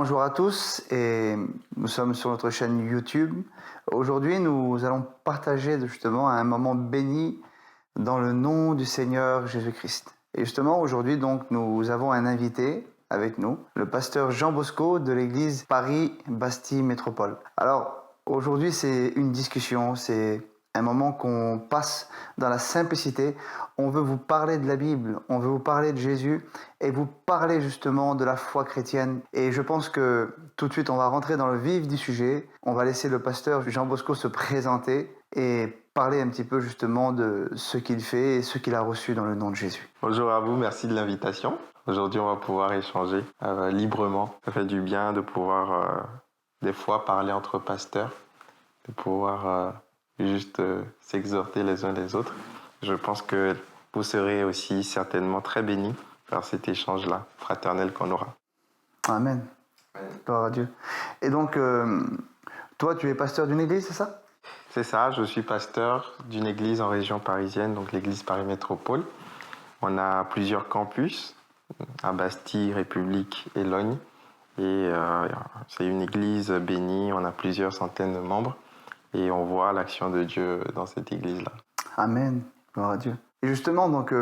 Bonjour à tous et nous sommes sur notre chaîne YouTube. Aujourd'hui, nous allons partager justement un moment béni dans le nom du Seigneur Jésus-Christ. Et justement, aujourd'hui, donc, nous avons un invité avec nous, le pasteur Jean Bosco de l'église Paris-Bastille Métropole. Alors, aujourd'hui, c'est une discussion, c'est un moment qu'on passe dans la simplicité. On veut vous parler de la Bible, on veut vous parler de Jésus et vous parler justement de la foi chrétienne. Et je pense que tout de suite, on va rentrer dans le vif du sujet. On va laisser le pasteur Jean Bosco se présenter et parler un petit peu justement de ce qu'il fait et ce qu'il a reçu dans le nom de Jésus. Bonjour à vous, merci de l'invitation. Aujourd'hui, on va pouvoir échanger librement. Ça fait du bien de pouvoir des fois parler entre pasteurs, de pouvoir juste s'exhorter les uns les autres. Je pense que vous serez aussi certainement très bénis par cet échange-là, fraternel qu'on aura. Amen. Gloire à Dieu. Et donc, toi, tu es pasteur d'une église, c'est ça? C'est ça, je suis pasteur d'une église en région parisienne, donc l'église Paris Métropole. On a plusieurs campus, à Bastille, République et Logne. Et c'est une église bénie, on a plusieurs centaines de membres. Et on voit l'action de Dieu dans cette église-là. Amen. Gloire à Dieu. Et justement, donc,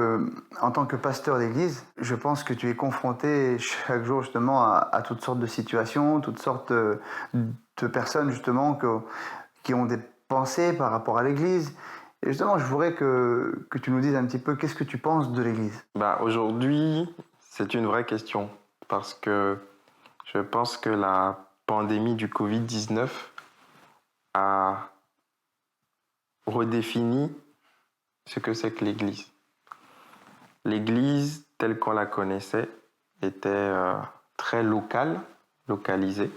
en tant que pasteur d'église, je pense que tu es confronté chaque jour justement à toutes sortes de situations, toutes sortes de personnes justement qui ont des pensées par rapport à l'église. Et justement, je voudrais que tu nous dises un petit peu qu'est-ce que tu penses de l'église. Aujourd'hui, c'est une vraie question parce que je pense que la pandémie du Covid-19 a redéfini ce que c'est que l'Église. L'Église, telle qu'on la connaissait, était très localisée.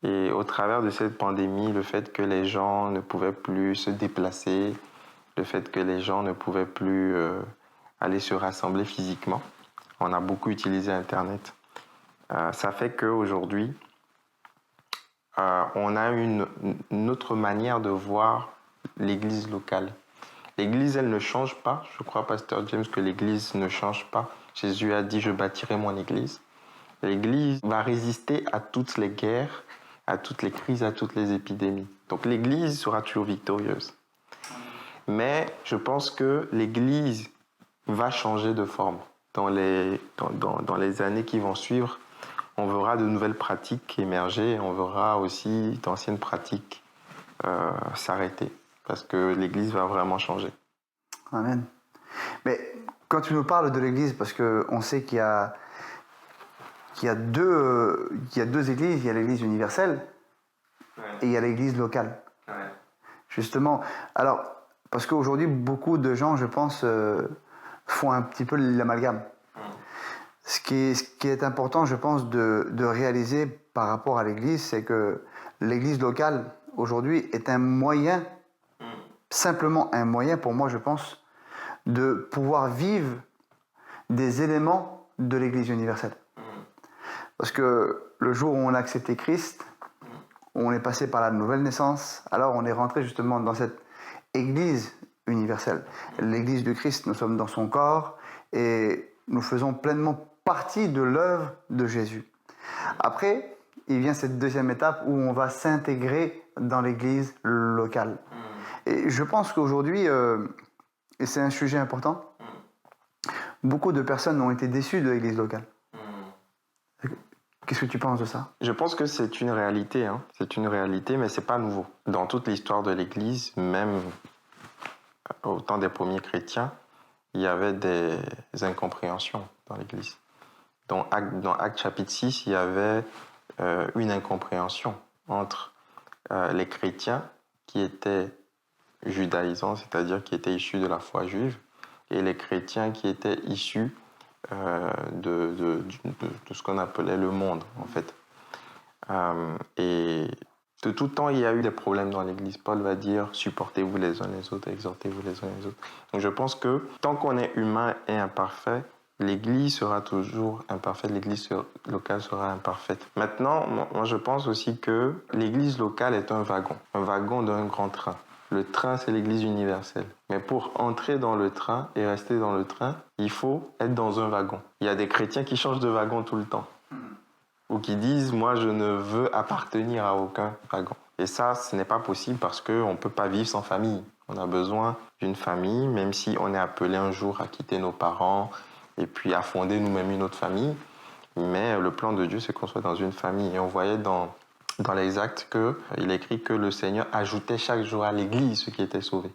Et au travers de cette pandémie, le fait que les gens ne pouvaient plus se déplacer, le fait que les gens ne pouvaient plus aller se rassembler physiquement, on a beaucoup utilisé Internet. Ça fait qu'aujourd'hui, on a une autre manière de voir l'Église locale. L'Église, elle ne change pas. Je crois, Pasteur James, que l'Église ne change pas. Jésus a dit, je bâtirai mon Église. L'Église va résister à toutes les guerres, à toutes les crises, à toutes les épidémies. Donc l'Église sera toujours victorieuse. Mais je pense que l'Église va changer de forme. Dans les années qui vont suivre, on verra de nouvelles pratiques émerger, on verra aussi d'anciennes pratiques s'arrêter, parce que l'Église va vraiment changer. Amen. Mais quand tu nous parles de l'Église, parce qu'on sait qu'il y a deux églises, il y a l'Église universelle et il y a l'Église locale. Ouais. Justement, alors, parce qu'aujourd'hui, beaucoup de gens, je pense, font un petit peu l'amalgame. Ce qui est important, je pense, de réaliser par rapport à l'Église, c'est que l'Église locale, aujourd'hui, est un moyen, simplement un moyen, pour moi, je pense, de pouvoir vivre des éléments de l'Église universelle. Parce que le jour où on a accepté Christ, où on est passé par la nouvelle naissance, alors on est rentré justement dans cette Église universelle. L'Église du Christ, nous sommes dans son corps et nous faisons pleinement partie de l'œuvre de Jésus. Après, il vient cette deuxième étape où on va s'intégrer dans l'Église locale. Et je pense qu'aujourd'hui, et c'est un sujet important, beaucoup de personnes ont été déçues de l'Église locale. Qu'est-ce que tu penses de ça? Je pense que c'est une réalité, hein. C'est une réalité, mais c'est pas nouveau. Dans toute l'histoire de l'Église, même au temps des premiers chrétiens, il y avait des incompréhensions dans l'Église. Dans Actes chapitre 6, il y avait une incompréhension entre les chrétiens qui étaient judaïsants, c'est-à-dire qui étaient issus de la foi juive, et les chrétiens qui étaient issus de ce qu'on appelait le monde, en fait. Et de tout temps, il y a eu des problèmes dans l'Église. Paul va dire « supportez-vous les uns les autres, exhortez-vous les uns les autres ». Donc je pense que tant qu'on est humain et imparfait, l'Église sera toujours imparfaite, l'Église locale sera imparfaite. Maintenant, moi je pense aussi que l'Église locale est un wagon d'un grand train. Le train, c'est l'Église universelle. Mais pour entrer dans le train et rester dans le train, il faut être dans un wagon. Il y a des chrétiens qui changent de wagon tout le temps. ou qui disent « moi je ne veux appartenir à aucun wagon ». Et ça, ce n'est pas possible parce qu'on ne peut pas vivre sans famille. On a besoin d'une famille, même si on est appelé un jour à quitter nos parents et puis à fonder nous-mêmes une autre famille. Mais le plan de Dieu, c'est qu'on soit dans une famille. Et on voyait dans les Actes qu'il est écrit que le Seigneur ajoutait chaque jour à l'Église ceux qui étaient sauvés.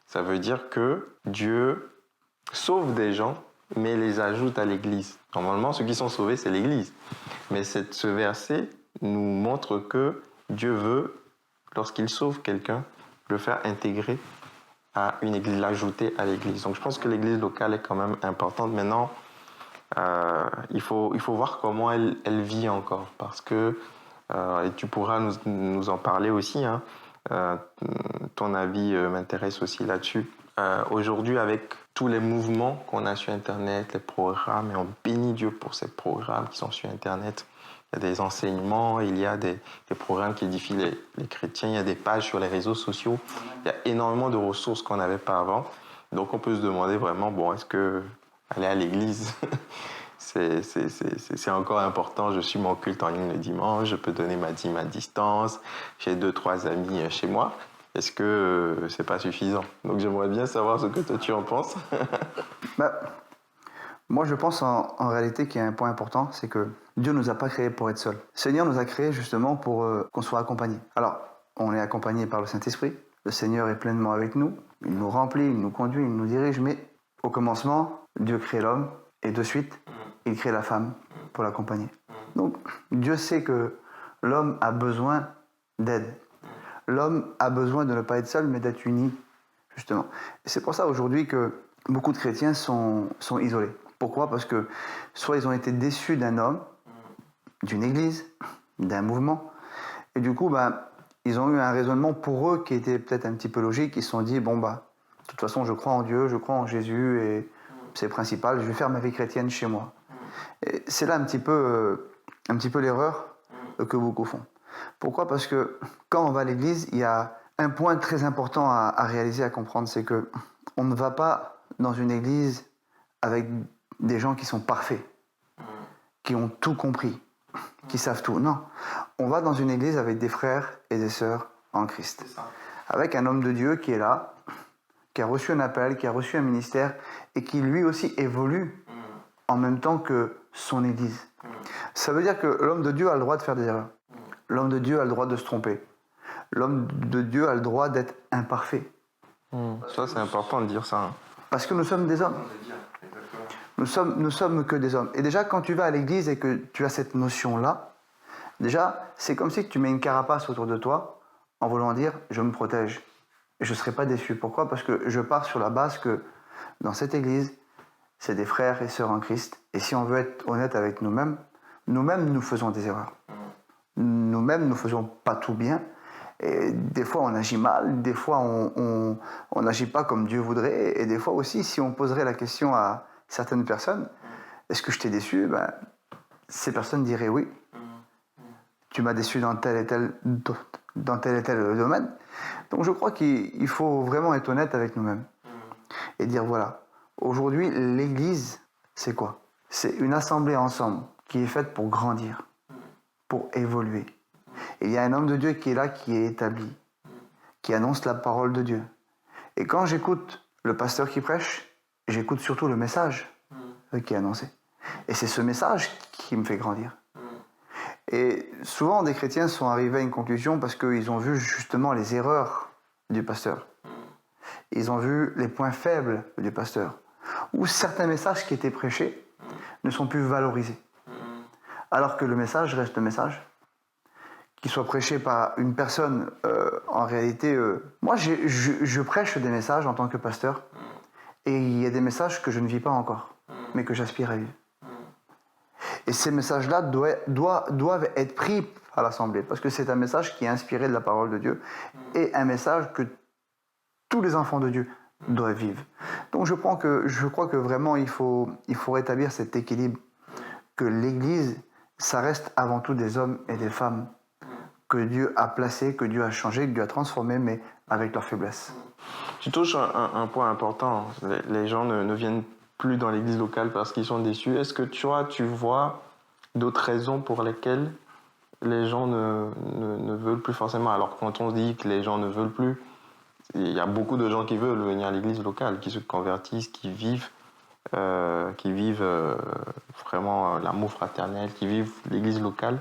Ça veut dire que Dieu sauve des gens, mais les ajoute à l'Église. Normalement, ceux qui sont sauvés, c'est l'Église. Mais ce verset nous montre que Dieu veut, lorsqu'il sauve quelqu'un, le faire intégrer à une église, l'ajouter à l'église. Donc je pense que l'église locale est quand même importante. Maintenant, il faut voir comment elle vit encore, parce que, et tu pourras nous en parler aussi, hein, ton avis m'intéresse aussi là-dessus. Aujourd'hui, avec tous les mouvements qu'on a sur Internet, les programmes, et on bénit Dieu pour ces programmes qui sont sur Internet. Il y a des enseignements, il y a des programmes qui édifient les chrétiens, il y a des pages sur les réseaux sociaux. Il y a énormément de ressources qu'on n'avait pas avant. Donc on peut se demander vraiment, bon, est-ce que aller à l'église, c'est encore important? Je suis mon culte en ligne le dimanche, je peux donner ma dîme à distance, j'ai 2-3 amis chez moi. Est-ce que c'est pas suffisant? Donc j'aimerais bien savoir ce que toi tu en penses. Moi, je pense en réalité qu'il y a un point important, c'est que Dieu ne nous a pas créés pour être seuls. Le Seigneur nous a créés justement pour qu'on soit accompagnés. Alors, on est accompagnés par le Saint-Esprit. Le Seigneur est pleinement avec nous. Il nous remplit, il nous conduit, il nous dirige. Mais au commencement, Dieu crée l'homme et de suite, il crée la femme pour l'accompagner. Donc, Dieu sait que l'homme a besoin d'aide. L'homme a besoin de ne pas être seul, mais d'être uni, justement. Et c'est pour ça aujourd'hui que beaucoup de chrétiens sont isolés. Pourquoi? Parce que soit ils ont été déçus d'un homme, d'une église, d'un mouvement, et du coup, ils ont eu un raisonnement pour eux qui était peut-être un petit peu logique. Ils se sont dit, de toute façon, je crois en Dieu, je crois en Jésus, et c'est principal, je vais faire ma vie chrétienne chez moi. Et c'est là un petit peu l'erreur que beaucoup font. Pourquoi? Parce que quand on va à l'église, il y a un point très important à réaliser, à comprendre, c'est que on ne va pas dans une église avec des gens qui sont parfaits, qui ont tout compris, qui savent tout. Non, on va dans une église avec des frères et des sœurs en Christ. Avec un homme de Dieu qui est là, qui a reçu un appel, qui a reçu un ministère et qui lui aussi évolue en même temps que son église. Ça veut dire que l'homme de Dieu a le droit de faire des erreurs. L'homme de Dieu a le droit de se tromper. L'homme de Dieu a le droit d'être imparfait. Ça, c'est important de dire ça. Hein. Parce que nous sommes des hommes. Nous sommes que des hommes. Et déjà, quand tu vas à l'église et que tu as cette notion-là, déjà, c'est comme si tu mets une carapace autour de toi en voulant dire « je me protège ». Et je ne serai pas déçu. Pourquoi? Parce que je pars sur la base que dans cette église, c'est des frères et sœurs en Christ. Et si on veut être honnête avec nous-mêmes, nous faisons des erreurs. Nous-mêmes, nous ne faisons pas tout bien. Et des fois, on agit mal. Des fois, on n'agit pas comme Dieu voudrait. Et des fois aussi, si on poserait la question à certaines personnes, est-ce que je t'ai déçu? Ces personnes diraient oui. Tu m'as déçu dans tel et tel domaine. Donc je crois qu'il faut vraiment être honnête avec nous-mêmes. Et dire voilà, aujourd'hui, l'église, c'est quoi? C'est une assemblée ensemble qui est faite pour grandir, pour évoluer. Et il y a un homme de Dieu qui est là, qui est établi, qui annonce la parole de Dieu. Et quand j'écoute le pasteur qui prêche, j'écoute surtout le message qui est annoncé. Et c'est ce message qui me fait grandir. Et souvent, des chrétiens sont arrivés à une conclusion parce qu'ils ont vu justement les erreurs du pasteur. Ils ont vu les points faibles du pasteur. Ou certains messages qui étaient prêchés ne sont plus valorisés. Alors que le message reste le message. Qu'il soit prêché par une personne, en réalité... moi, je prêche des messages en tant que pasteur. Et il y a des messages que je ne vis pas encore, mais que j'aspire à vivre. Et ces messages-là doivent être pris à l'Assemblée, parce que c'est un message qui est inspiré de la parole de Dieu, et un message que tous les enfants de Dieu doivent vivre. Donc je crois que vraiment il faut rétablir cet équilibre, que l'Église, ça reste avant tout des hommes et des femmes que Dieu a placés, que Dieu a changés, que Dieu a transformés, mais avec leurs faiblesses. Tu touches un point important. Les gens ne viennent plus dans l'église locale parce qu'ils sont déçus. Est-ce que tu vois d'autres raisons pour lesquelles les gens ne veulent plus forcément. Alors quand on dit que les gens ne veulent plus, il y a beaucoup de gens qui veulent venir à l'église locale, qui se convertissent, qui vivent vraiment l'amour fraternel, qui vivent l'église locale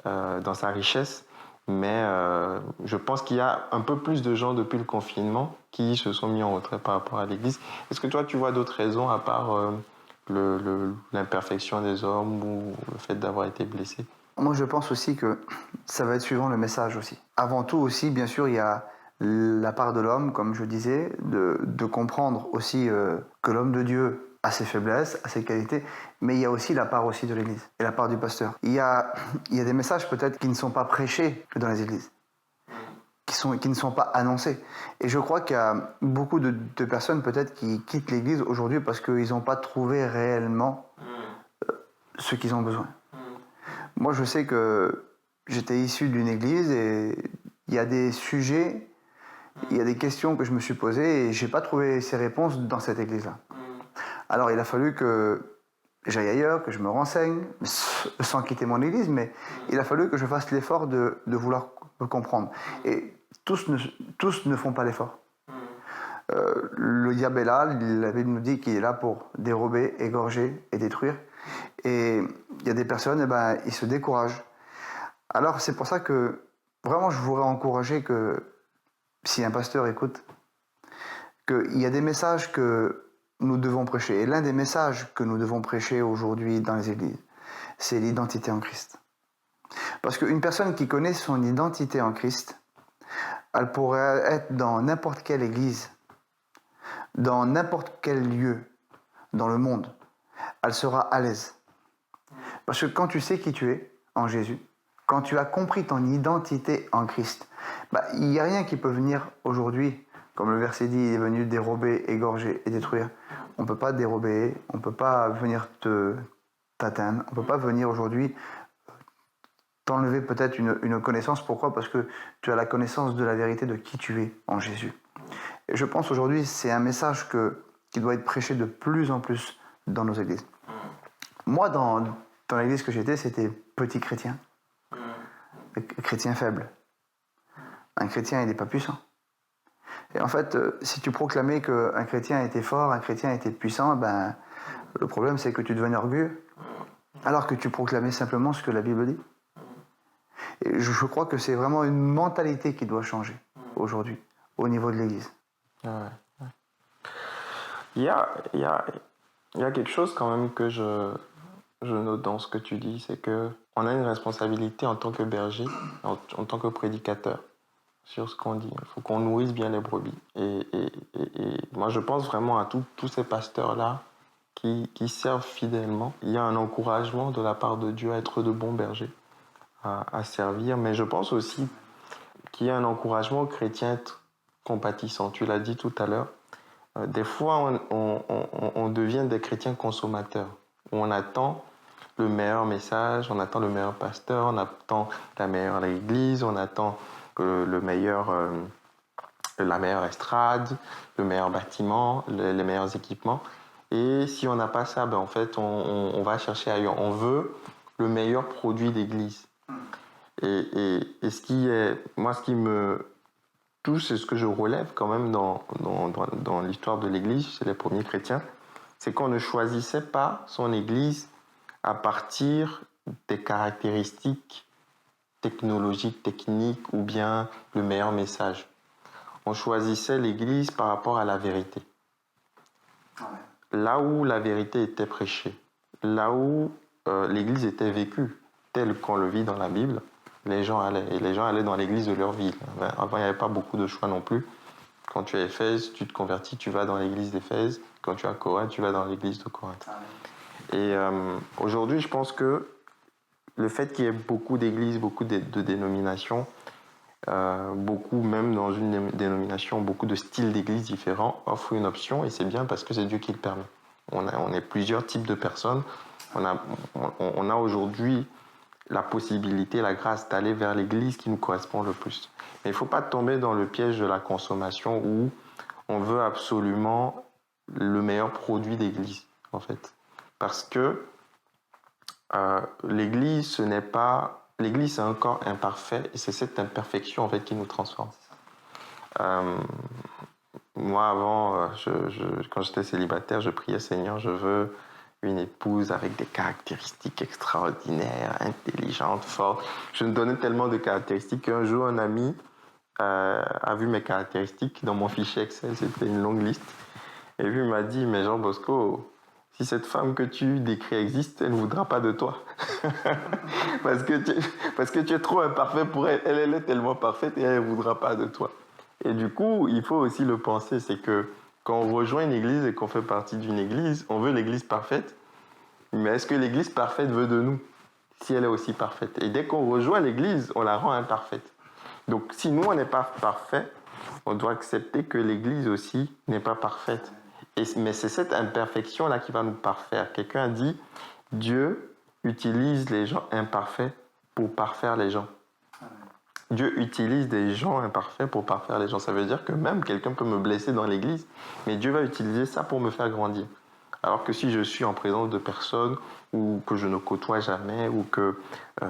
dans sa richesse. Mais je pense qu'il y a un peu plus de gens depuis le confinement qui se sont mis en retrait par rapport à l'église. Est-ce que toi, tu vois d'autres raisons à part l'imperfection des hommes ou le fait d'avoir été blessé? Moi, je pense aussi que ça va être suivant le message aussi. Avant tout aussi, bien sûr, il y a la part de l'homme, comme je disais, de comprendre aussi que l'homme de Dieu a ses faiblesses, a ses qualités, mais il y a aussi la part aussi de l'Église et la part du pasteur. Il y a des messages peut-être qui ne sont pas prêchés dans les églises, qui ne sont pas annoncés. Et je crois qu'il y a beaucoup de personnes peut-être qui quittent l'Église aujourd'hui parce qu'ils n'ont pas trouvé réellement ce qu'ils ont besoin. Moi, je sais que j'étais issu d'une église et il y a des sujets, il y a des questions que je me suis posées et je n'ai pas trouvé ces réponses dans cette église-là. Alors, il a fallu que j'aille ailleurs, que je me renseigne, sans quitter mon église, mais il a fallu que je fasse l'effort de vouloir comprendre. Et tous ne font pas l'effort. Le diable est là, la Bible nous dit qu'il est là pour dérober, égorger et détruire. Et il y a des personnes, ils se découragent. Alors c'est pour ça que vraiment je voudrais encourager que si un pasteur écoute, qu'il y a des messages que nous devons prêcher. Et l'un des messages que nous devons prêcher aujourd'hui dans les églises, c'est l'identité en Christ. Parce qu'une personne qui connaît son identité en Christ, elle pourrait être dans n'importe quelle église, dans n'importe quel lieu dans le monde. Elle sera à l'aise. Parce que quand tu sais qui tu es en Jésus, quand tu as compris ton identité en Christ, il n'y a rien qui peut venir aujourd'hui, comme le verset dit, il est venu dérober, égorger et détruire. On ne peut pas dérober, on ne peut pas venir t'atteindre, on ne peut pas venir aujourd'hui t'enlever peut-être une connaissance. Pourquoi? Parce que tu as la connaissance de la vérité de qui tu es en Jésus. Et je pense aujourd'hui c'est un message qui doit être prêché de plus en plus dans nos églises. Moi, dans l'église que j'étais, c'était petit chrétien. Chrétien faible. Un chrétien, il n'est pas puissant. Et en fait, si tu proclamais qu'un chrétien était fort, un chrétien était puissant, le problème c'est que tu devenais orgueilleux. Alors que tu proclamais simplement ce que la Bible dit. Et je crois que c'est vraiment une mentalité qui doit changer aujourd'hui, au niveau de l'église. Ouais. Il y a quelque chose quand même que je note dans ce que tu dis, c'est qu'on a une responsabilité en tant que berger, en tant que prédicateur, sur ce qu'on dit. Il faut qu'on nourrisse bien les brebis. Et moi, je pense vraiment à tous ces pasteurs-là qui servent fidèlement. Il y a un encouragement de la part de Dieu à être de bons bergers, à servir. Mais je pense aussi qu'il y a un encouragement aux chrétiens compatissants. Tu l'as dit tout à l'heure. Des fois, on devient des chrétiens consommateurs, où on attend le meilleur message, on attend le meilleur pasteur, on attend la meilleure église, on attend la meilleure estrade, le meilleur bâtiment, les meilleurs équipements. Et si on n'a pas ça, en fait, on va chercher ailleurs. On veut le meilleur produit d'église. Et ce qui me touche, c'est ce que je relève quand même dans l'histoire de l'église chez les premiers chrétiens, c'est qu'on ne choisissait pas son église à partir des caractéristiques technologiques, techniques ou bien le meilleur message. On choisissait l'église par rapport à la vérité. Là où la vérité était prêchée, là où l'église était vécue, telle qu'on le vit dans la Bible, les gens allaient dans l'église de leur ville. Avant, il n'y avait pas beaucoup de choix non plus. Quand tu es à Éphèse, tu te convertis, tu vas dans l'église d'Éphèse. Quand tu es à Corinthe, tu vas dans l'église de Corinthe. Et aujourd'hui, je pense que le fait qu'il y ait beaucoup d'églises, beaucoup de dénominations, beaucoup même dans une dénomination, beaucoup de styles d'église différents, offre une option et c'est bien parce que c'est Dieu qui le permet. On est plusieurs types de personnes. On a aujourd'hui la possibilité, la grâce d'aller vers l'église qui nous correspond le plus. Mais il ne faut pas tomber dans le piège de la consommation où on veut absolument le meilleur produit d'église, en fait. Parce que L'Église, l'Église, c'est un corps imparfait et c'est cette imperfection en fait qui nous transforme. Moi, avant, quand j'étais célibataire, je priais Seigneur, je veux une épouse avec des caractéristiques extraordinaires, intelligente, forte. Je me donnais tellement de caractéristiques qu'un jour, un ami a vu mes caractéristiques dans mon fichier Excel, c'était une longue liste. Et puis il m'a dit, mais Jean Bosco, si cette femme que tu décris existe, elle ne voudra pas de toi. parce que tu es trop imparfait pour elle. Elle est tellement parfaite et elle ne voudra pas de toi. Et du coup, il faut aussi le penser, c'est que quand on rejoint une église et qu'on fait partie d'une église, on veut l'église parfaite, mais est-ce que l'église parfaite veut de nous si elle est aussi parfaite? Et dès qu'on rejoint l'église, on la rend imparfaite. Donc si nous, on n'est pas parfait, on doit accepter que l'église aussi n'est pas parfaite. Mais c'est cette imperfection-là qui va nous parfaire. Quelqu'un a dit, Dieu utilise les gens imparfaits pour parfaire les gens. Dieu utilise des gens imparfaits pour parfaire les gens. Ça veut dire que même quelqu'un peut me blesser dans l'église, mais Dieu va utiliser ça pour me faire grandir. Alors que si je suis en présence de personnes ou que je ne côtoie jamais ou que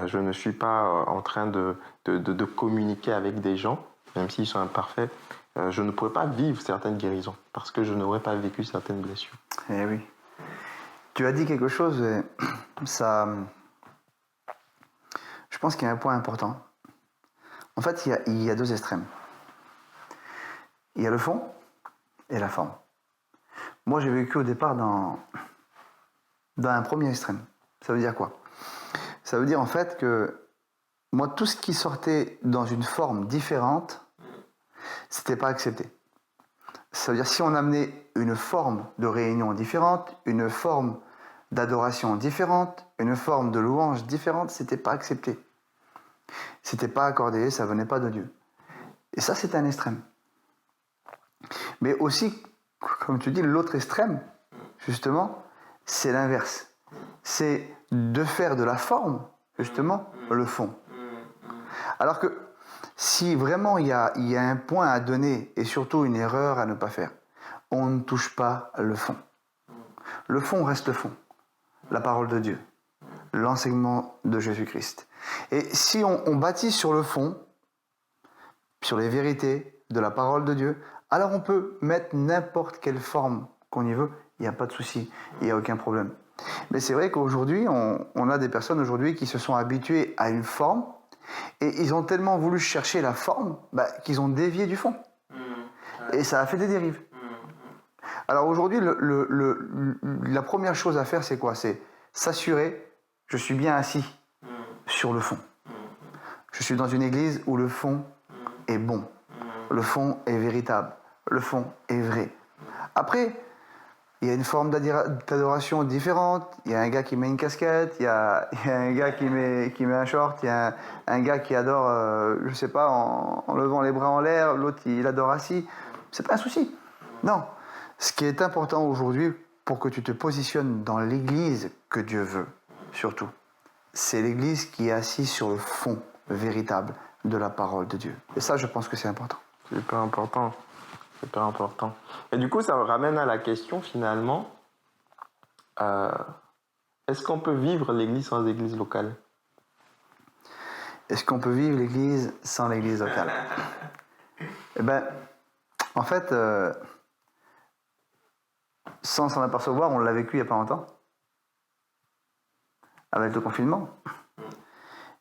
je ne suis pas en train de communiquer avec des gens, même s'ils sont imparfaits, je ne pourrais pas vivre certaines guérisons parce que je n'aurais pas vécu certaines blessures. Eh oui. Tu as dit quelque chose, ça... Je pense qu'il y a un point important. En fait, il y a deux extrêmes. Il y a le fond et la forme. Moi, j'ai vécu au départ dans un premier extrême. Ça veut dire quoi? Ça veut dire en fait que moi, tout ce qui sortait dans une forme différente, c'était pas accepté. Ça veut dire si on amenait une forme de réunion différente, une forme d'adoration différente, une forme de louange différente, c'était pas accepté. C'était pas accordé, ça venait pas de Dieu. Et ça, c'est un extrême. Mais aussi, comme tu dis, l'autre extrême, justement, c'est l'inverse. C'est de faire de la forme, justement, le fond. Alors que si vraiment il y a un point à donner et surtout une erreur à ne pas faire, on ne touche pas le fond. Le fond reste le fond. La parole de Dieu. L'enseignement de Jésus-Christ. Et si on bâtit sur le fond, sur les vérités de la parole de Dieu, alors on peut mettre n'importe quelle forme qu'on y veut, il n'y a pas de souci, il n'y a aucun problème. Mais c'est vrai qu'aujourd'hui, on a des personnes aujourd'hui qui se sont habituées à une forme et ils ont tellement voulu chercher la forme qu'ils ont dévié du fond. Et ça a fait des dérives. Alors aujourd'hui, la première chose à faire, c'est quoi? C'est s'assurer, je suis bien assis sur le fond. Je suis dans une église où le fond est bon. Le fond est véritable. Le fond est vrai. Après, il y a une forme d'adoration différente. Il y a un gars qui met une casquette, il y a un gars qui met un short, il y a un gars qui adore, je sais pas, en levant les bras en l'air, l'autre il adore assis. C'est pas un souci. Non. Ce qui est important aujourd'hui, pour que tu te positionnes dans l'église que Dieu veut, surtout, c'est l'église qui est assise sur le fond véritable de la parole de Dieu. Et ça, je pense que c'est important. C'est hyper important. Super important. Et du coup, ça me ramène à la question finalement, est-ce qu'on peut vivre l'église sans église locale? Est-ce qu'on peut vivre l'église sans l'église locale? Eh bien, en fait, sans s'en apercevoir, on l'a vécu il n'y a pas longtemps, avec le confinement.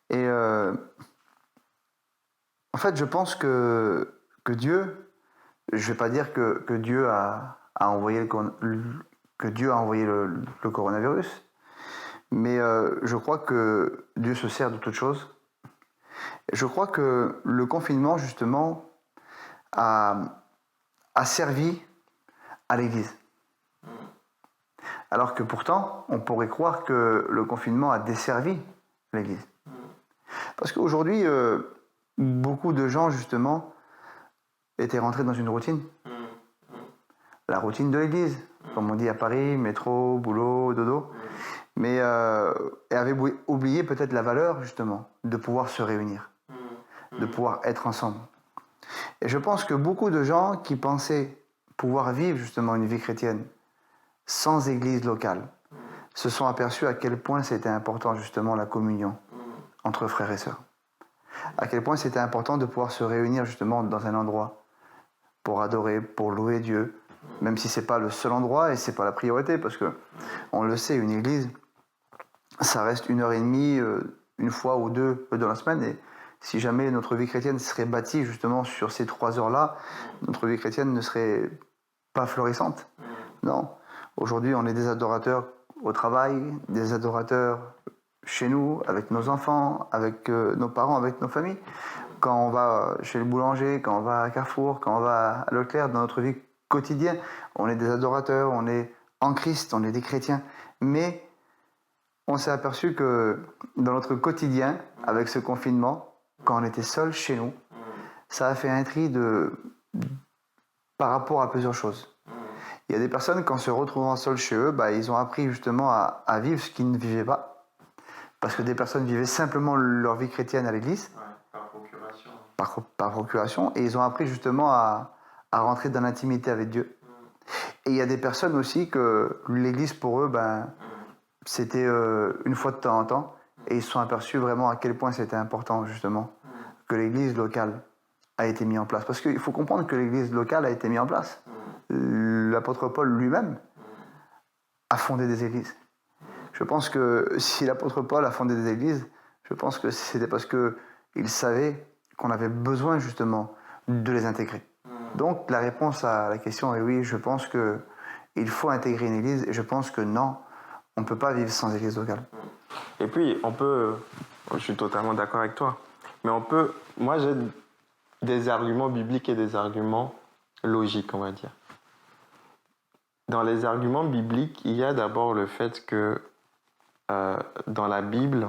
Et en fait, je pense que Dieu, je ne vais pas dire que Dieu a envoyé le coronavirus, mais je crois que Dieu se sert de toutes choses. Et je crois que le confinement, justement, a servi à l'Église. Alors que pourtant, on pourrait croire que le confinement a desservi l'Église. Parce qu'aujourd'hui, beaucoup de gens, justement, étaient rentrés dans une routine. La routine de l'Église, comme on dit à Paris, métro, boulot, dodo. Mais avaient oublié peut-être la valeur, justement, de pouvoir se réunir, de pouvoir être ensemble. Et je pense que beaucoup de gens qui pensaient pouvoir vivre, justement, une vie chrétienne sans église locale, se sont aperçus à quel point c'était important justement la communion entre frères et sœurs. À quel point c'était important de pouvoir se réunir justement dans un endroit pour adorer, pour louer Dieu, même si c'est pas le seul endroit et c'est pas la priorité, parce que on le sait, une église, ça reste 1h30, une fois ou deux dans la semaine, et si jamais notre vie chrétienne serait bâtie justement sur ces 3 heures-là, notre vie chrétienne ne serait pas florissante. Non. Aujourd'hui, on est des adorateurs au travail, des adorateurs chez nous, avec nos enfants, avec nos parents, avec nos familles. Quand on va chez le boulanger, quand on va à Carrefour, quand on va à Leclerc, dans notre vie quotidienne, on est des adorateurs, on est en Christ, on est des chrétiens. Mais on s'est aperçu que dans notre quotidien, avec ce confinement, quand on était seul chez nous, ça a fait un tri par rapport à plusieurs choses. Il y a des personnes, quand se retrouvant seuls chez eux, ils ont appris justement à vivre ce qu'ils ne vivaient pas. Parce que des personnes vivaient simplement leur vie chrétienne à l'église. Par procuration. Par procuration. Et ils ont appris justement à rentrer dans l'intimité avec Dieu. Et il y a des personnes aussi que l'église pour eux, c'était une fois de temps en temps. Et ils se sont aperçus vraiment à quel point c'était important justement que l'église locale a été mise en place. Parce qu'il faut comprendre que l'église locale a été mise en place. L'apôtre Paul lui-même a fondé des églises. Je pense que si l'apôtre Paul a fondé des églises, je pense que c'était parce qu'il savait qu'on avait besoin justement de les intégrer. Donc la réponse à la question est oui, je pense qu'il faut intégrer une église, et je pense que non, on ne peut pas vivre sans église locale. Et puis, je suis totalement d'accord avec toi, mais moi j'ai des arguments bibliques et des arguments logiques, on va dire. Dans les arguments bibliques, il y a d'abord le fait que dans la Bible,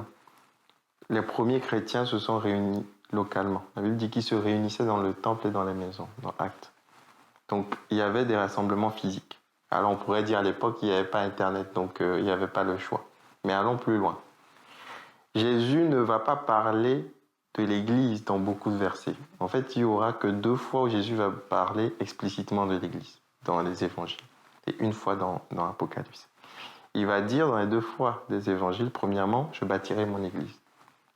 les premiers chrétiens se sont réunis localement. La Bible dit qu'ils se réunissaient dans le temple et dans les maisons, dans Actes. Donc, il y avait des rassemblements physiques. Alors, on pourrait dire à l'époque qu'il n'y avait pas Internet, donc il n'y avait pas le choix. Mais allons plus loin. Jésus ne va pas parler de l'Église dans beaucoup de versets. En fait, il n'y aura que 2 fois où Jésus va parler explicitement de l'Église, dans les évangiles, et une fois dans l'Apocalypse. Il va dire dans les 2 fois des évangiles, premièrement, je bâtirai mon Église.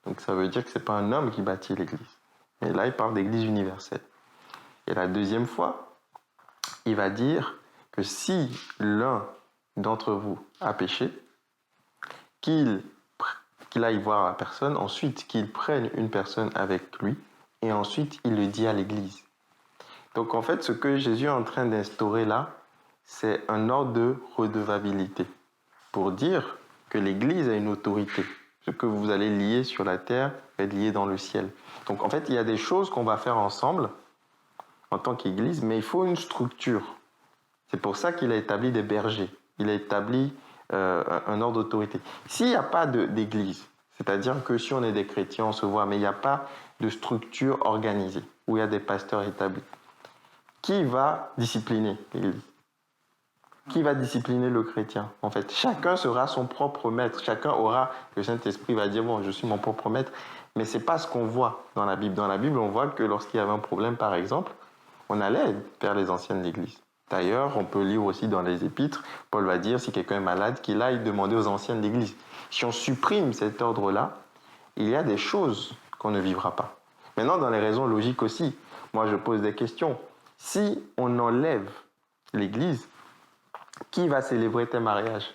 Donc ça veut dire que ce n'est pas un homme qui bâtit l'Église. Et là, il parle d'Église universelle. Et la 2e fois, il va dire que si l'un d'entre vous a péché, qu'il aille voir la personne, ensuite qu'il prenne une personne avec lui, et ensuite il le dit à l'Église. Donc en fait, ce que Jésus est en train d'instaurer là, c'est un ordre de redevabilité, pour dire que l'Église a une autorité. Ce que vous allez lier sur la terre va être lié dans le ciel. Donc en fait, il y a des choses qu'on va faire ensemble en tant qu'Église, mais il faut une structure. C'est pour ça qu'il a établi des bergers. Il a établi un ordre d'autorité. S'il n'y a pas d'Église, c'est-à-dire que si on est des chrétiens, on se voit, mais il n'y a pas de structure organisée, où il y a des pasteurs établis, qui va discipliner l'Église ? Qui va discipliner le chrétien? En fait, chacun sera son propre maître. Chacun aura, le Saint-Esprit va dire, bon, je suis mon propre maître. Mais ce n'est pas ce qu'on voit dans la Bible. Dans la Bible, on voit que lorsqu'il y avait un problème, par exemple, on allait vers les anciens de l'Église. D'ailleurs, on peut lire aussi dans les Épîtres, Paul va dire, si quelqu'un est malade, qu'il aille demander aux anciens de l'Église. Si on supprime cet ordre-là, il y a des choses qu'on ne vivra pas. Maintenant, dans les raisons logiques aussi, moi je pose des questions. Si on enlève l'Église, qui va célébrer tes mariages?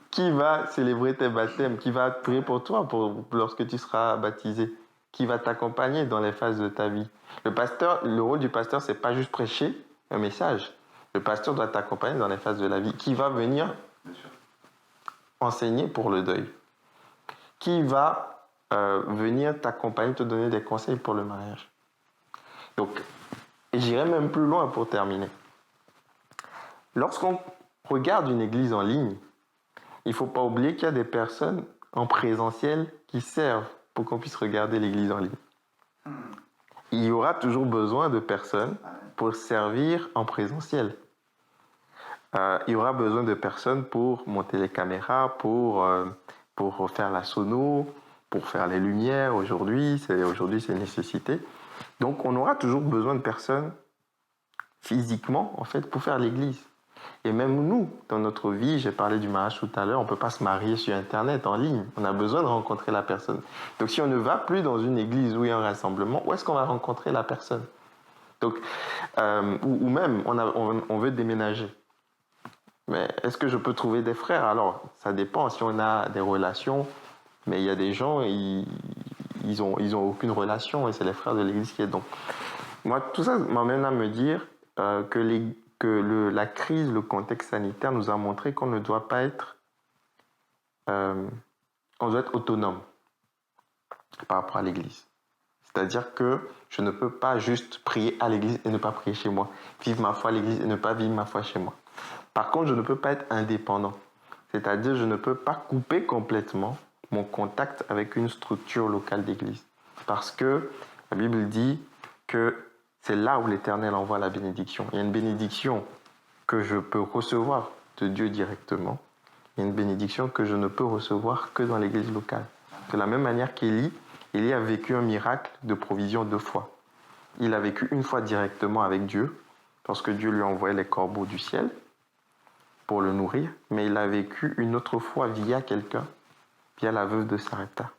Qui va célébrer tes baptêmes? Qui va prier pour toi lorsque tu seras baptisé? Qui va t'accompagner dans les phases de ta vie? Le rôle du pasteur, c'est pas juste prêcher un message. Le pasteur doit t'accompagner dans les phases de la vie. Qui va venir enseigner pour le deuil? Qui va venir t'accompagner, te donner des conseils pour le mariage? Donc, j'irai même plus loin pour terminer. Lorsqu'on regarde une église en ligne, il ne faut pas oublier qu'il y a des personnes en présentiel qui servent pour qu'on puisse regarder l'église en ligne. Il y aura toujours besoin de personnes pour servir en présentiel. Il y aura besoin de personnes pour monter les caméras, pour faire la sono, pour faire les lumières. Aujourd'hui, c'est une nécessité. Donc, on aura toujours besoin de personnes physiquement, en fait, pour faire l'église. Et même nous, dans notre vie, j'ai parlé du mariage tout à l'heure, on ne peut pas se marier sur Internet, en ligne. On a besoin de rencontrer la personne. Donc si on ne va plus dans une église où il y a un rassemblement, où est-ce qu'on va rencontrer la personne? Donc, ou même, on veut déménager. Mais est-ce que je peux trouver des frères? Alors, ça dépend si on a des relations, mais il y a des gens, ils ont aucune relation et c'est les frères de l'église qui est donc. Moi, tout ça m'amène à me dire la crise, le contexte sanitaire nous a montré qu'on ne doit pas être, on doit être autonome par rapport à l'église. C'est-à-dire que je ne peux pas juste prier à l'église et ne pas prier chez moi, vivre ma foi à l'église et ne pas vivre ma foi chez moi. Par contre, je ne peux pas être indépendant. C'est-à-dire je ne peux pas couper complètement mon contact avec une structure locale d'église. Parce que la Bible dit que c'est là où l'Éternel envoie la bénédiction. Il y a une bénédiction que je peux recevoir de Dieu directement. Il y a une bénédiction que je ne peux recevoir que dans l'église locale. De la même manière qu'Élie a vécu un miracle de provision 2 fois. Il a vécu une fois directement avec Dieu, lorsque Dieu lui envoyait les corbeaux du ciel pour le nourrir, mais il a vécu une autre fois via quelqu'un, via la veuve de Sarepta.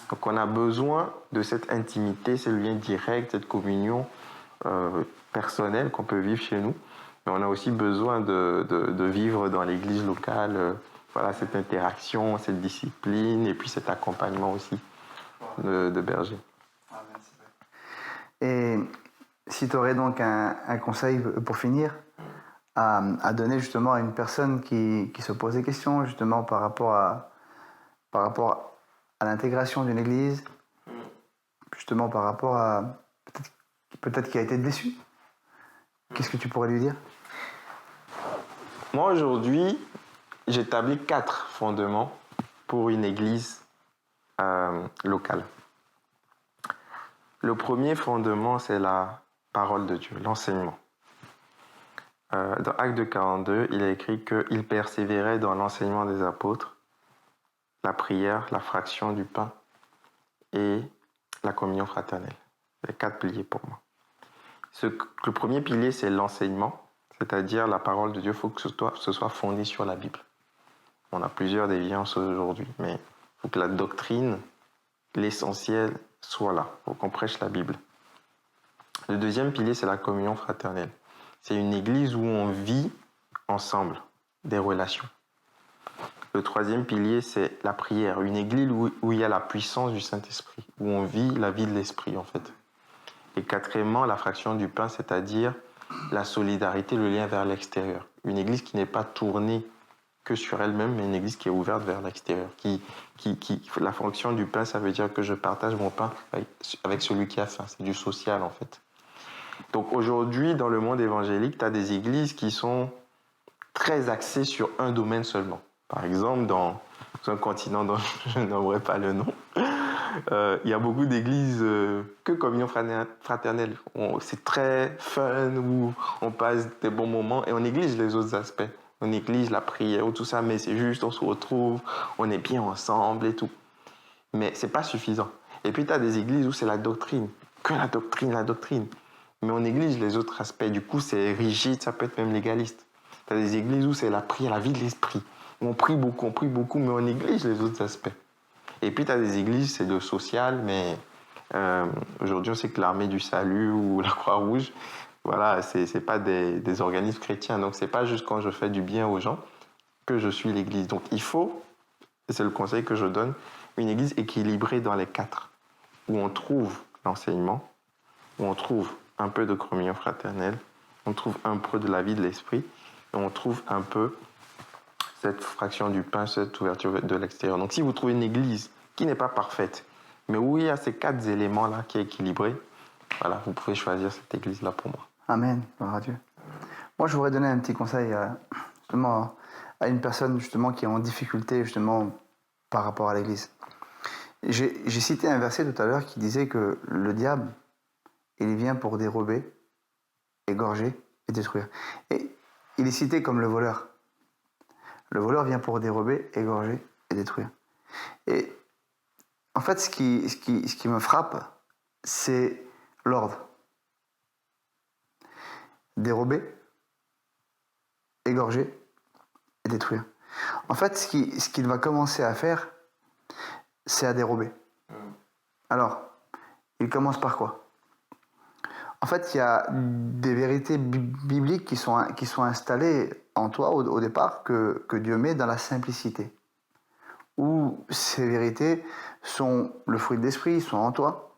Donc on a besoin de cette intimité, ce lien direct, cette communion personnelle qu'on peut vivre chez nous. Mais on a aussi besoin de vivre dans l'église locale, voilà, cette interaction, cette discipline et puis cet accompagnement aussi de berger. Et si tu aurais donc un conseil pour finir à donner justement à une personne qui se pose des questions justement par rapport à l'intégration d'une église, justement par rapport à peut-être qui a été déçu, qu'est-ce que tu pourrais lui dire? Moi aujourd'hui, j'établis 4 fondements pour une église locale. Le premier fondement, c'est la parole de Dieu, l'enseignement. Dans Actes 42, il est écrit qu'il persévérait dans l'enseignement des apôtres, la prière, la fraction du pain et la communion fraternelle. Les 4 piliers pour moi. Le premier pilier, c'est l'enseignement, c'est-à-dire la parole de Dieu, il faut que ce soit fondé sur la Bible. On a plusieurs déviances aujourd'hui, mais il faut que la doctrine, l'essentiel, soit là. Il faut qu'on prêche la Bible. Le deuxième pilier, c'est la communion fraternelle. C'est une église où on vit ensemble des relations. Le troisième pilier, c'est la prière. Une église où il y a la puissance du Saint-Esprit, où on vit la vie de l'Esprit, en fait. Et quatrièmement, la fraction du pain, c'est-à-dire la solidarité, le lien vers l'extérieur. Une église qui n'est pas tournée que sur elle-même, mais une église qui est ouverte vers l'extérieur. La fraction du pain, ça veut dire que je partage mon pain avec celui qui a faim. C'est du social, en fait. Donc aujourd'hui, dans le monde évangélique, tu as des églises qui sont très axées sur un domaine seulement. Par exemple, dans un continent dont je n'aimerais pas le nom, il y a beaucoup d'églises que communion fraternelle. C'est très fun, où on passe des bons moments et on néglige les autres aspects. On néglige la prière ou tout ça, mais c'est juste, on se retrouve, on est bien ensemble et tout. Mais c'est pas suffisant. Et puis tu as des églises où c'est la doctrine, que la doctrine. Mais on néglige les autres aspects. Du coup, c'est rigide, ça peut être même légaliste. Tu as des églises où c'est la prière, la vie de l'esprit. On prie beaucoup, mais on néglige les autres aspects. Et puis, tu as des églises, c'est le social, mais aujourd'hui, on sait que l'Armée du Salut ou la Croix-Rouge, voilà, c'est pas des organismes chrétiens. Donc, c'est pas juste quand je fais du bien aux gens que je suis l'église. Donc, il faut, et c'est le conseil que je donne, une église équilibrée dans les 4, où on trouve l'enseignement, où on trouve un peu de communion fraternelle, on trouve un peu de la vie de l'esprit, et on trouve un peu cette fraction du pain, cette ouverture de l'extérieur. Donc si vous trouvez une église qui n'est pas parfaite, mais où il y a ces 4 éléments-là qui est équilibré, voilà, vous pouvez choisir cette église-là pour moi. Amen, gloire à Dieu. Moi, je voudrais donner un petit conseil justement à une personne justement qui est en difficulté justement par rapport à l'église. J'ai cité un verset tout à l'heure qui disait que le diable, il vient pour dérober, égorger et détruire. Et il est cité comme le voleur. Le voleur vient pour dérober, égorger et détruire. Et en fait, ce qui me frappe, c'est l'ordre. Dérober, égorger et détruire. En fait, ce qu'il va commencer à faire, c'est à dérober. Alors, il commence par quoi? En fait, il y a des vérités bibliques qui sont installées en toi au départ, que Dieu met dans la simplicité. Où ces vérités sont le fruit de l'esprit, sont en toi,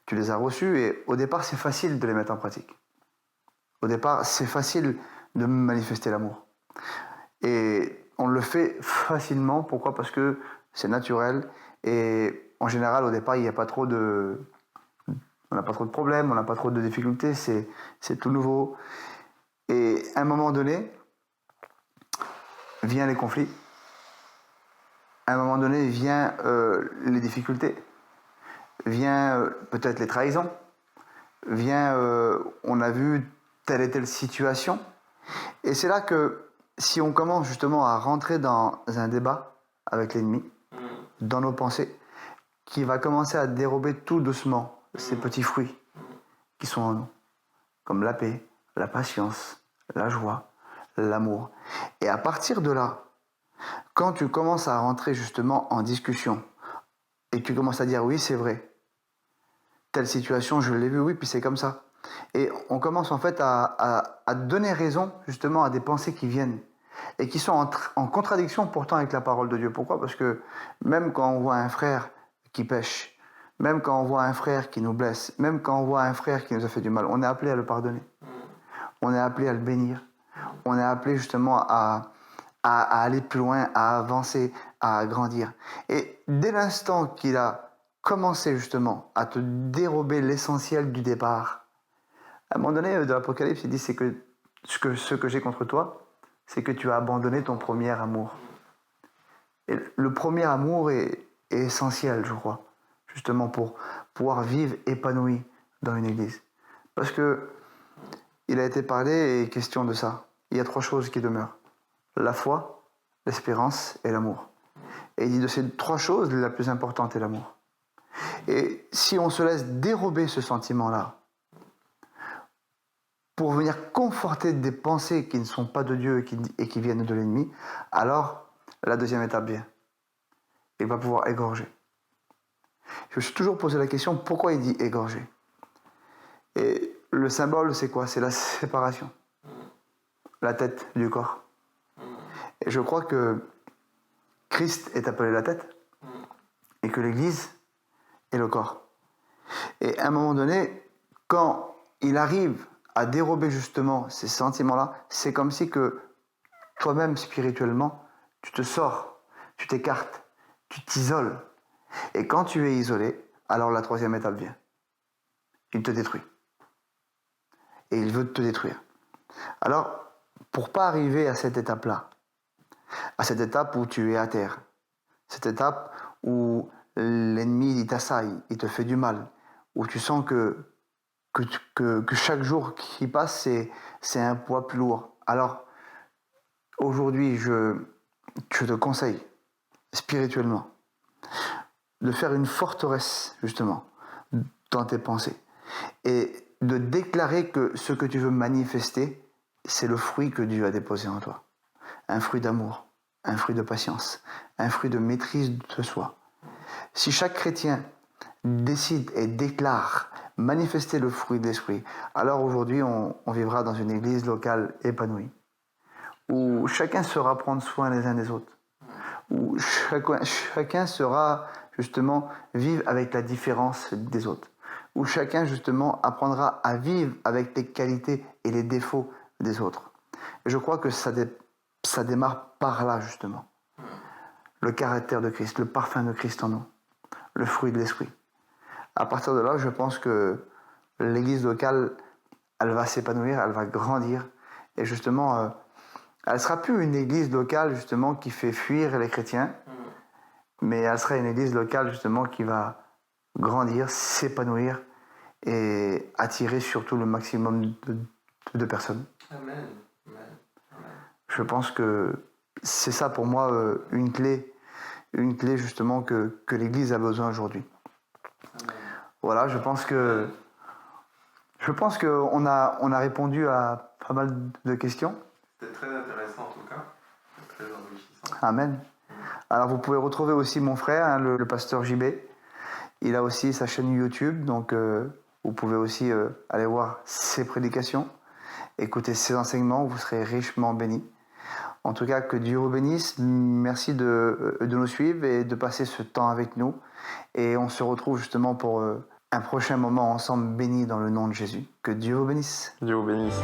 tu les as reçues, et au départ, c'est facile de les mettre en pratique. Au départ, c'est facile de manifester l'amour. Et on le fait facilement. Pourquoi? Parce que c'est naturel. Et en général, au départ, il n'y a pas trop de... On n'a pas trop de problèmes, on n'a pas trop de difficultés, c'est tout nouveau. Et à un moment donné, viennent les conflits. À un moment donné, viennent les difficultés. Vient peut-être les trahisons. Vient, on a vu telle et telle situation. Et c'est là que, si on commence justement à rentrer dans un débat avec l'ennemi, dans nos pensées, qui va commencer à dérober tout doucement ces petits fruits qui sont en nous, comme la paix, la patience, la joie, l'amour. Et à partir de là, quand tu commences à rentrer justement en discussion, et que tu commences à dire oui, c'est vrai, telle situation, je l'ai vu, oui, puis c'est comme ça. Et on commence en fait à donner raison justement à des pensées qui viennent et qui sont en contradiction pourtant avec la parole de Dieu. Pourquoi? Parce que même quand on voit un frère qui pêche, même quand on voit un frère qui nous blesse, même quand on voit un frère qui nous a fait du mal, on est appelé à le pardonner. On est appelé à le bénir. On est appelé justement à aller plus loin, à avancer, à grandir. Et dès l'instant qu'il a commencé justement à te dérober l'essentiel du départ, à un moment donné de l'Apocalypse, il dit c'est que ce que j'ai contre toi, c'est que tu as abandonné ton premier amour. Et le premier amour est essentiel, je crois, justement pour pouvoir vivre épanoui dans une église. Parce que il a été parlé et question de ça. Il y a 3 choses qui demeurent. La foi, l'espérance et l'amour. Et il dit de ces 3 choses, la plus importante est l'amour. Et si on se laisse dérober ce sentiment-là, pour venir conforter des pensées qui ne sont pas de Dieu et qui viennent de l'ennemi, alors la deuxième étape vient. Il va pouvoir égorger. Je me suis toujours posé la question, pourquoi il dit égorger? Et le symbole, c'est quoi? C'est la séparation. La tête du corps. Et je crois que Christ est appelé la tête et que l'Église est le corps. Et à un moment donné, quand il arrive à dérober justement ces sentiments-là, c'est comme si que toi-même spirituellement, tu te sors, tu t'écartes, tu t'isoles. Et quand tu es isolé, alors la 3e étape vient. Il te détruit. Et il veut te détruire. Alors, pour pas arriver à cette étape-là, à cette étape où tu es à terre, cette étape où l'ennemi il t'assaille, il te fait du mal, où tu sens que chaque jour qui passe, c'est un poids plus lourd. Alors, aujourd'hui, je te conseille, spirituellement, de faire une forteresse, justement, dans tes pensées. Et de déclarer que ce que tu veux manifester, c'est le fruit que Dieu a déposé en toi. Un fruit d'amour, un fruit de patience, un fruit de maîtrise de soi. Si chaque chrétien décide et déclare manifester le fruit de l'esprit, alors aujourd'hui on vivra dans une église locale épanouie, où chacun saura prendre soin les uns des autres, où chacun saura justement vivre avec la différence des autres, où chacun justement apprendra à vivre avec les qualités et les défauts des autres. Et je crois que ça démarre par là justement. Le caractère de Christ, le parfum de Christ en nous, le fruit de l'esprit. À partir de là, je pense que l'église locale, elle va s'épanouir, elle va grandir. Et justement, elle ne sera plus une église locale justement qui fait fuir les chrétiens, mais elle sera une église locale justement qui va grandir, s'épanouir et attirer surtout le maximum de personnes. Amen. Amen. Je pense que c'est ça pour moi une clé justement que l'Église a besoin aujourd'hui. Voilà, je pense qu'on a répondu à pas mal de questions. C'était très intéressant. Amen. Alors vous pouvez retrouver aussi mon frère, hein, le pasteur JB. Il a aussi sa chaîne YouTube, donc vous pouvez aussi aller voir ses prédications, écouter ses enseignements, vous serez richement bénis. En tout cas, que Dieu vous bénisse. Merci de nous suivre et de passer ce temps avec nous. Et on se retrouve justement pour un prochain moment ensemble béni dans le nom de Jésus. Que Dieu vous bénisse. Dieu vous bénisse.